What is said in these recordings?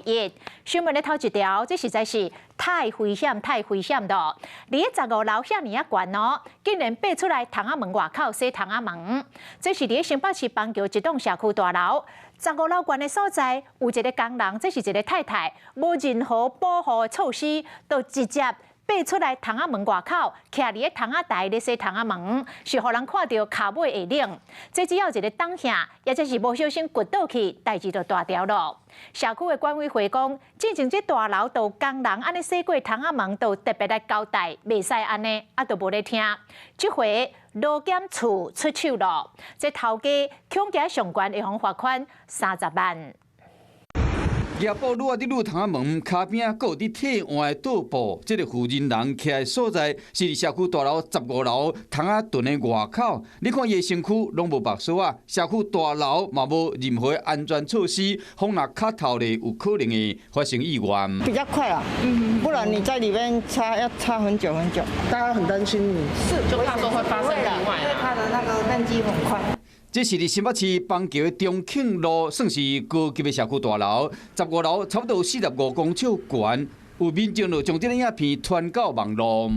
1。新闻的头一条，这实在是太危险了！离15楼遐尼啊悬哦，竟然爬出来窗仔门外口洗窗仔门。这是伫新北市邦桥一栋社区大楼15楼悬的所在，有一个工人，这是一个太太，无任何保护措施，就直接爬出来窗仔门外口，徛伫个窗仔台咧洗窗仔门，是互人看到骹尾会冷。这只要一个当下，也就是无小心滑倒去，代志就大条咯。社区的管委会讲，之前这大楼都工人安尼洗过窗仔门，都特别来交代，袂使安尼，都无咧听。这回劳检处出手咯，这头家恐惊上悬会互罚款30万。夜报愈啊伫愈窗仔门骹边，搁有伫体换的倒步。这个负责人徛的所在是社区大楼15楼窗仔墩的外口。你看伊的身躯拢无白锁啊，社区大楼嘛无任何安全措施，风若卡透咧，有可能会发生意外。比较快啊，不然你在里面要插很久很久。大家很担心你，是就怕说会发生意外因为它的那个面积很快。这是伫新北市邦桥的中庆路，算是高级的社区大楼，15楼差不多45公尺悬。有民众就将这个影片传到网络。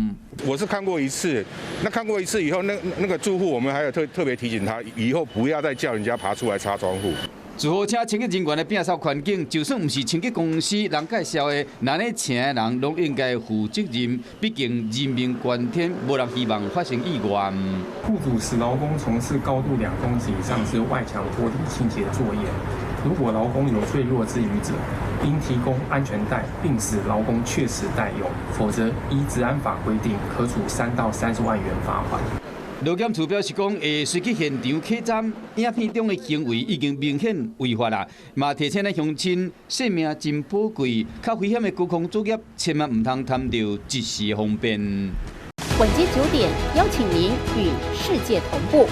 我是看过一次，那看过一次以后，那个住户我们还有特别提醒他，以后不要再叫人家爬出来擦窗户。最好请清洁人员来摒扫环境，就算不是清洁公司人介绍的，那咧请的人拢应该负责任。毕竟人命关天，无人希望发生意外。雇主使劳工从事高度2公尺以上之外墙玻璃清洁作业，如果劳工有坠落之余者，应提供安全带，并使劳工确实带有，否则依治安法规定，可处3到30万元罚款。劳检处表示讲，会随去现场稽查，影片中的行为已经明显违法啦，嘛提醒咱乡亲，性命真宝贵，较危险的高空作业，千万唔通贪到一时的方便。晚间9点，邀请您与世界同步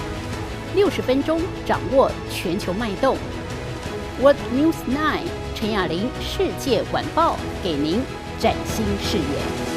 ，60分钟掌握全球脉动。What News 9，陈雅玲世界晚报给您崭新视野。